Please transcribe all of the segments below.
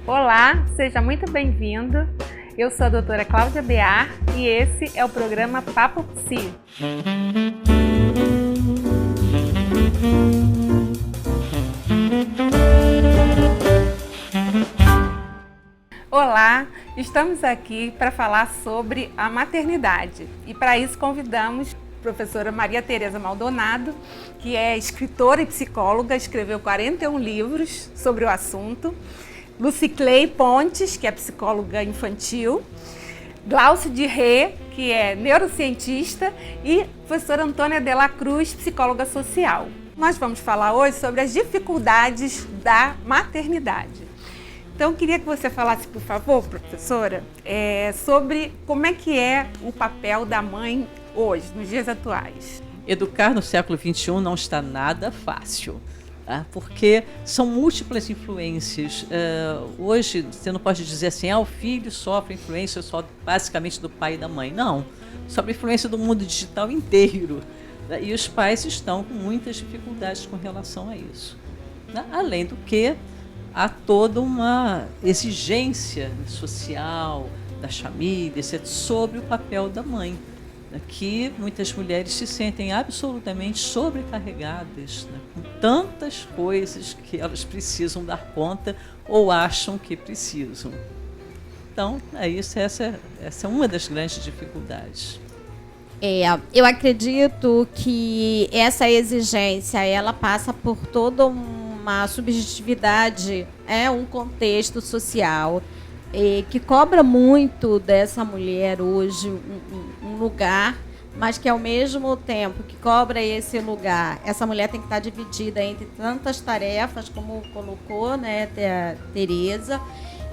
Olá, seja muito bem-vindo. Eu sou a doutora Cláudia Bear e esse é o programa Papo Psi. Olá, estamos aqui para falar sobre a maternidade e para isso convidamos a professora Maria Tereza Maldonado, que é escritora e psicóloga, escreveu 41 livros sobre o assunto, Luciclei Pontes, que é psicóloga infantil, Glaucio de Ré, que é neurocientista, e professora Antônia de la Cruz, psicóloga social. Nós vamos falar hoje sobre as dificuldades da maternidade. Então, queria que você falasse, por favor, professora, sobre como é que é o papel da mãe hoje, nos dias atuais. Educar no século XXI não está nada fácil, tá? Porque são múltiplas influências. Hoje, você não pode dizer assim, o filho sofre influência só basicamente do pai e da mãe. Não, sofre influência do mundo digital inteiro. Né? E os pais estão com muitas dificuldades com relação a isso. Né? Além do que, há toda uma exigência social das famílias sobre o papel da mãe, né, que muitas mulheres se sentem absolutamente sobrecarregadas, né, com tantas coisas que elas precisam dar conta ou acham que precisam. Então, essa é uma das grandes dificuldades. Eu acredito que essa exigência ela passa por toda uma subjetividade, um contexto social que cobra muito dessa mulher hoje um lugar, mas que ao mesmo tempo que cobra esse lugar, essa mulher tem que estar dividida entre tantas tarefas, como colocou, né, Tereza,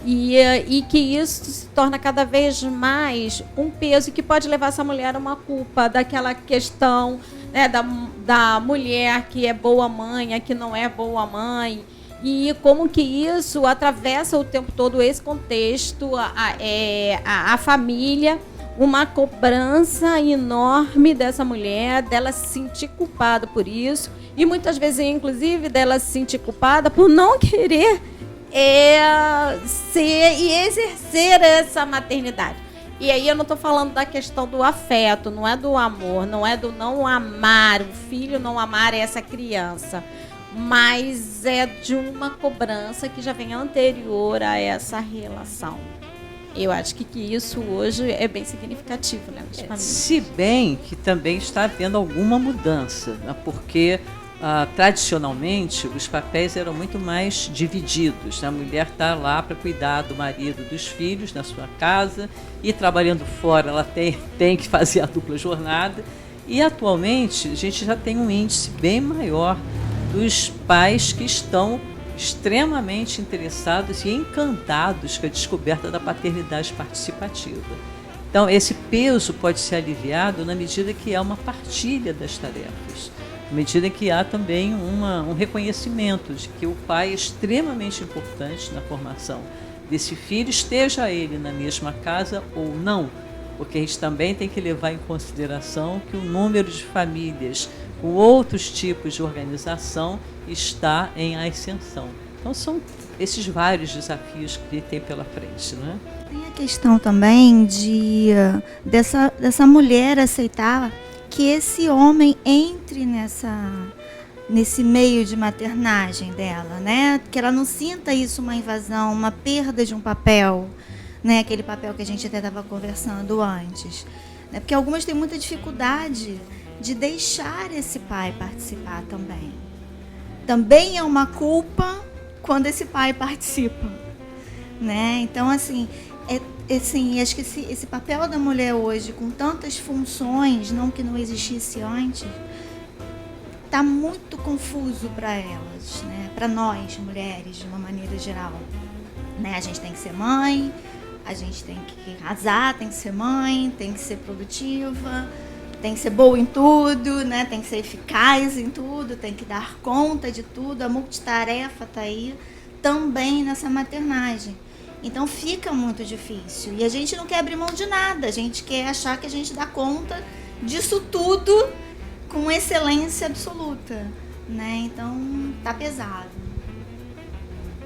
e que isso se torna cada vez mais um peso que pode levar essa mulher a uma culpa daquela questão, né, da mulher que é boa mãe, a que não é boa mãe, e como que isso atravessa o tempo todo esse contexto, a família, uma cobrança enorme dessa mulher, dela se sentir culpada por isso, e muitas vezes, inclusive, dela se sentir culpada por não querer ser e exercer essa maternidade. E aí eu não estou falando da questão do afeto, não é do amor, não é do não amar, o filho não amar essa criança, mas é de uma cobrança que já vem anterior a essa relação. Eu acho que isso hoje é bem significativo, né, nas famílias. Se bem que também está havendo alguma mudança, né, porque tradicionalmente os papéis eram muito mais divididos. A mulher está lá para cuidar do marido, dos filhos na sua casa, e trabalhando fora ela tem que fazer a dupla jornada. E atualmente a gente já tem um índice bem maior dos pais que estão extremamente interessados e encantados com a descoberta da paternidade participativa. Então esse peso pode ser aliviado na medida que há uma partilha das tarefas, à medida que há também um reconhecimento de que o pai é extremamente importante na formação desse filho, esteja ele na mesma casa ou não, porque a gente também tem que levar em consideração que o número de famílias com outros tipos de organização está em ascensão. Então são esses vários desafios que tem pela frente, não é? Tem a questão também dessa mulher aceitar que esse homem entre nesse meio de maternagem dela, né? Que ela não sinta isso uma invasão, uma perda de um papel, né? Aquele papel que a gente até estava conversando antes, né? Porque algumas têm muita dificuldade de deixar esse pai participar também. Também é uma culpa quando esse pai participa, né? Então, assim, acho que esse papel da mulher hoje, com tantas funções, não que não existisse antes, está muito confuso para elas, né? Para nós, mulheres, de uma maneira geral. Né? A gente tem que ser mãe, a gente tem que arrasar, tem que ser mãe, tem que ser produtiva, tem que ser boa em tudo, né? Tem que ser eficaz em tudo, tem que dar conta de tudo. A multitarefa está aí também nessa maternagem. Então fica muito difícil. E a gente não quer abrir mão de nada. A gente quer achar que a gente dá conta disso tudo com excelência absoluta, né? Então tá pesado.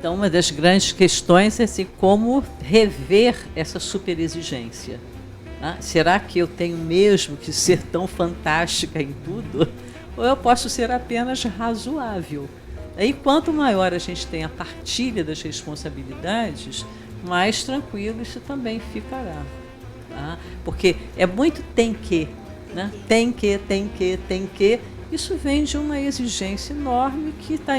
Então, uma das grandes questões é assim, como rever essa superexigência. Né? Será que eu tenho mesmo que ser tão fantástica em tudo? Ou eu posso ser apenas razoável? E quanto maior a gente tem a partilha das responsabilidades, mais tranquilo isso também ficará. Tá? Porque é muito tem que, né? Tem que. Isso vem de uma exigência enorme que está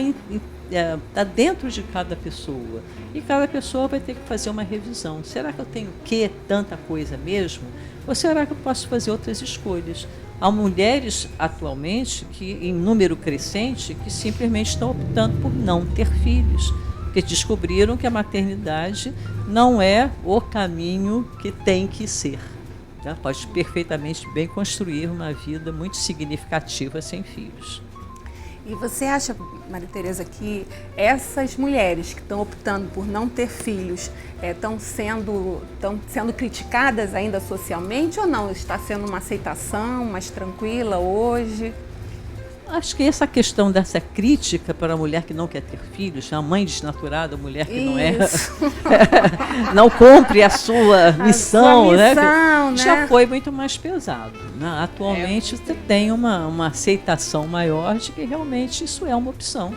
dentro de cada pessoa. E cada pessoa vai ter que fazer uma revisão. Será que eu tenho que tanta coisa mesmo? Ou será que eu posso fazer outras escolhas? Há mulheres atualmente, em número crescente, que simplesmente estão optando por não ter filhos, porque descobriram que a maternidade não é o caminho que tem que ser. Tá? Pode perfeitamente bem construir uma vida muito significativa sem filhos. E você acha, Maria Tereza, que essas mulheres que estão optando por não ter filhos estão sendo criticadas ainda socialmente ou não? Está sendo uma aceitação mais tranquila hoje? Acho que essa questão dessa crítica para a mulher que não quer ter filhos, a mãe desnaturada, a mulher que não cumpre a sua missão, né? Já foi muito mais pesado. Né? Atualmente você tem uma aceitação maior de que realmente isso é uma opção.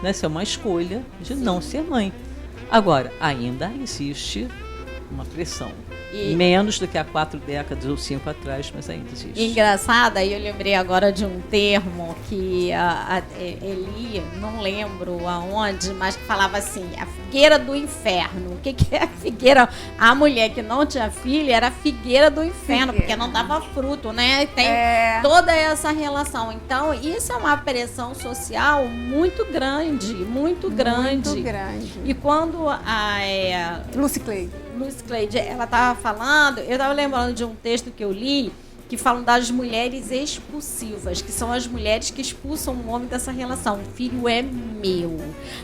Né? Isso é uma escolha de não ser mãe. Agora, ainda existe uma pressão. Menos do que há 4 décadas ou 5 atrás, mas ainda existe. Engraçada, aí eu lembrei agora de um termo que Eli, não lembro aonde, mas que falava assim, a figueira do inferno. O que é a figueira? A mulher que não tinha filho era a figueira do inferno, porque não dava fruto, né? Tem toda essa relação. Então, isso é uma pressão social muito grande, muito grande. Muito grande. E quando Lucy Cleide, ela estava falando, eu estava lembrando de um texto que eu li, que falam das mulheres expulsivas, que são as mulheres que expulsam o homem dessa relação. O filho é meu.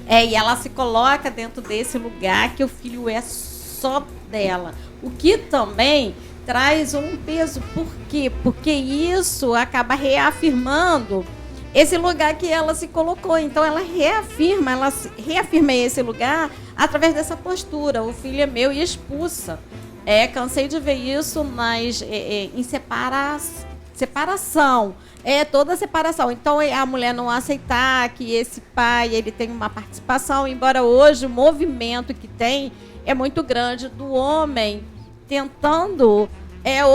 E ela se coloca dentro desse lugar que o filho é só dela. O que também traz um peso. Por quê? Porque isso acaba reafirmando esse lugar que ela se colocou. Então ela reafirma esse lugar através dessa postura. O filho é meu e expulsa. Cansei de ver isso em separação. Toda separação. Então a mulher não aceitar que esse pai ele tem uma participação, embora hoje o movimento que tem é muito grande do homem tentando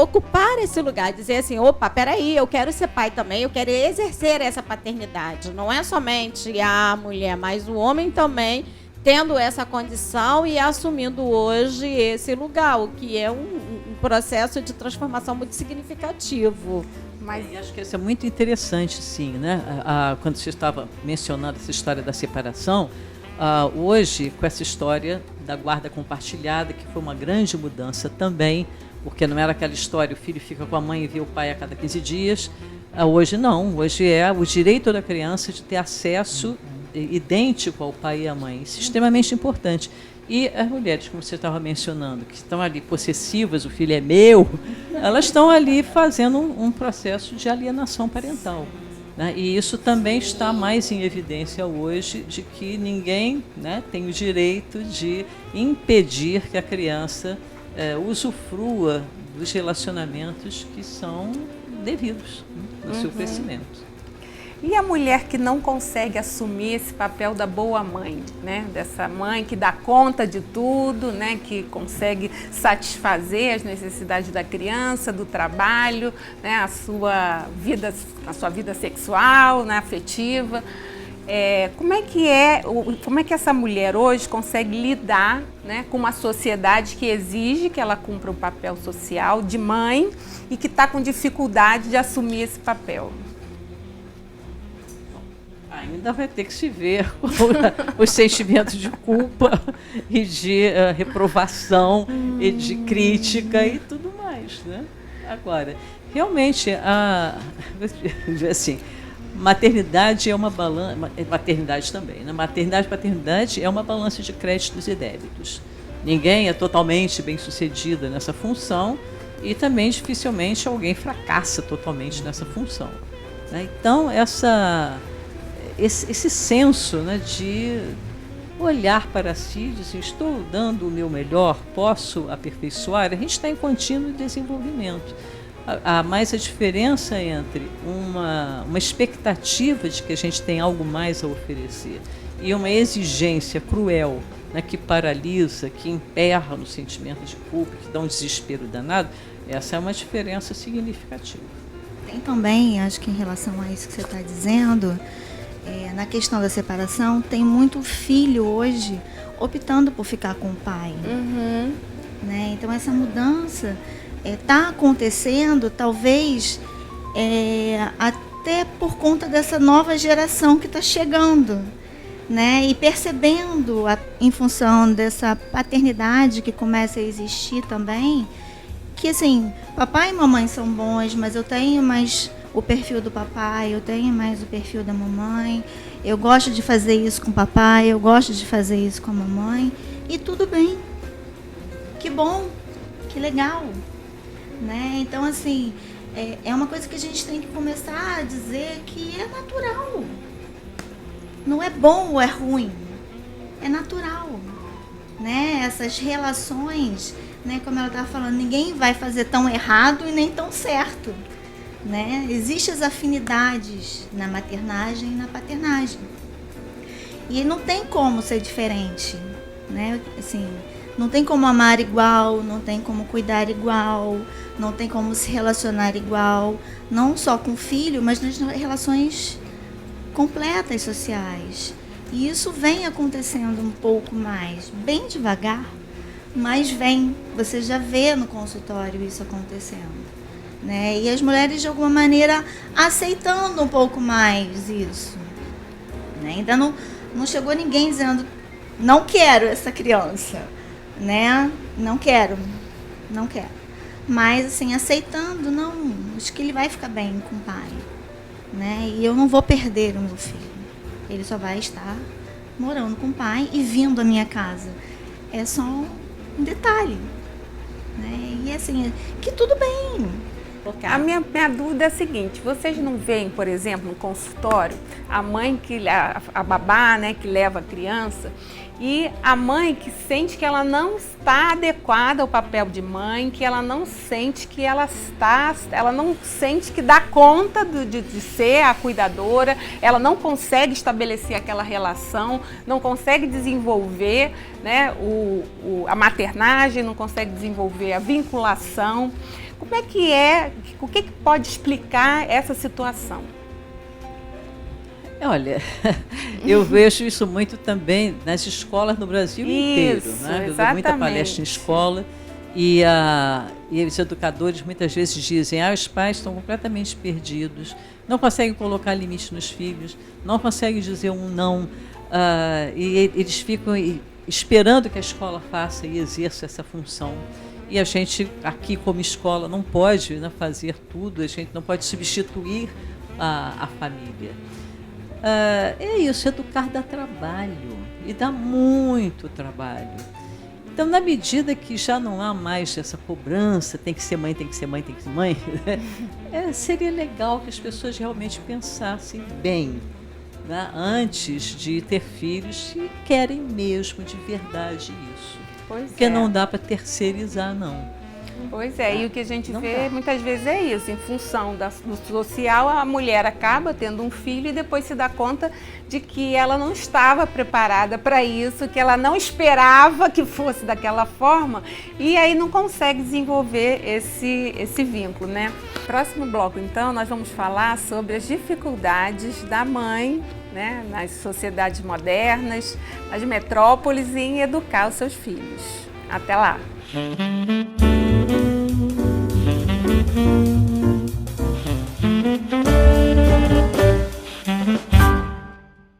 ocupar esse lugar, dizer assim, opa, peraí, eu quero ser pai também, eu quero exercer essa paternidade. Não é somente a mulher, mas o homem também tendo essa condição e assumindo hoje esse lugar, o que é um processo de transformação muito significativo. Mas acho que isso é muito interessante, sim, né? Quando você estava mencionando essa história da separação, hoje, com essa história da guarda compartilhada, que foi uma grande mudança também, porque não era aquela história, o filho fica com a mãe e vê o pai a cada 15 dias. Hoje não, hoje é o direito da criança de ter acesso idêntico ao pai e à mãe. Isso é extremamente importante. E as mulheres, como você estava mencionando, que estão ali possessivas, o filho é meu, elas estão ali fazendo um processo de alienação parental. Né? E isso também está mais em evidência hoje, de que ninguém, né, tem o direito de impedir que a criança usufrua dos relacionamentos que são devidos, né, no seu crescimento. E a mulher que não consegue assumir esse papel da boa mãe, né? Dessa mãe que dá conta de tudo, né? Que consegue satisfazer as necessidades da criança, do trabalho, né? a sua vida sexual, né? Afetiva. Como é que essa mulher hoje consegue lidar, né, com uma sociedade que exige que ela cumpra o papel social de mãe e que está com dificuldade de assumir esse papel? Ainda vai ter que se ver com os sentimentos de culpa e de reprovação e de crítica e tudo mais, né? Agora, realmente, assim, maternidade é uma balança, maternidade também, né? Maternidade e paternidade é uma balança de créditos e débitos. Ninguém é totalmente bem-sucedida nessa função e também dificilmente alguém fracassa totalmente nessa função. Né? Então, esse senso, né, de olhar para si e dizer, estou dando o meu melhor, posso aperfeiçoar? A gente está em contínuo desenvolvimento. Há mais a diferença entre uma expectativa de que a gente tem algo mais a oferecer e uma exigência cruel, né, que paralisa, que emperra no sentimento de culpa, que dá um desespero danado. Essa é uma diferença significativa. Tem também, acho que em relação a isso que você está dizendo, na questão da separação, tem muito filho hoje optando por ficar com o pai. Né? Então essa mudança está acontecendo, talvez, até por conta dessa nova geração que está chegando, né? E percebendo, em função dessa paternidade que começa a existir também, que assim, papai e mamãe são bons, mas eu tenho mais o perfil do papai, eu tenho mais o perfil da mamãe, eu gosto de fazer isso com o papai, eu gosto de fazer isso com a mamãe, e tudo bem. Que bom, que legal. Né? Então, assim, é uma coisa que a gente tem que começar a dizer que é natural. Não é bom ou é ruim. É natural. Né? Essas relações, né, como ela estava falando, ninguém vai fazer tão errado e nem tão certo. Né? Existem as afinidades na maternagem e na paternagem. E não tem como ser diferente. Né? Assim, não tem como amar igual, não tem como cuidar igual, não tem como se relacionar igual, não só com o filho, mas nas relações completas sociais. E isso vem acontecendo um pouco mais, bem devagar, mas vem. Você já vê no consultório isso acontecendo. Né? E as mulheres, de alguma maneira, aceitando um pouco mais isso. Né? Ainda não chegou ninguém dizendo, não quero essa criança. Né? Não quero. Mas, assim, aceitando, não, acho que ele vai ficar bem com o pai. Né? E eu não vou perder o meu filho. Ele só vai estar morando com o pai e vindo à minha casa. É só um detalhe. Né? E, assim, que tudo bem. A minha dúvida é a seguinte, vocês não veem, por exemplo, no consultório, a mãe, a babá, né, que leva a criança, e a mãe que sente que ela não está adequada ao papel de mãe, que ela não sente que ela não sente que dá conta de ser a cuidadora, ela não consegue estabelecer aquela relação, não consegue desenvolver, né, a maternagem, não consegue desenvolver a vinculação. Como é que o que pode explicar essa situação? Olha, eu vejo isso muito também nas escolas no Brasil inteiro. Né? Eu dou muita palestra em escola e os educadores muitas vezes dizem os pais estão completamente perdidos, não conseguem colocar limite nos filhos, não conseguem dizer um não, e eles ficam esperando que a escola faça e exerça essa função. E a gente, aqui como escola, não pode, né, fazer tudo, a gente não pode substituir a família. É isso, educar dá trabalho, e dá muito trabalho. Então, na medida que já não há mais essa cobrança, tem que ser mãe, tem que ser mãe, tem que ser mãe, seria legal que as pessoas realmente pensassem bem, né, antes de ter filhos, se querem mesmo de verdade isso. Porque não dá para terceirizar, não. Pois é, e o que a gente vê muitas vezes é isso, em função do social, a mulher acaba tendo um filho e depois se dá conta de que ela não estava preparada para isso, que ela não esperava que fosse daquela forma, e aí não consegue desenvolver esse vínculo, né? Próximo bloco, então, nós vamos falar sobre as dificuldades da mãe, né, nas sociedades modernas, nas metrópoles, em educar os seus filhos. Até lá!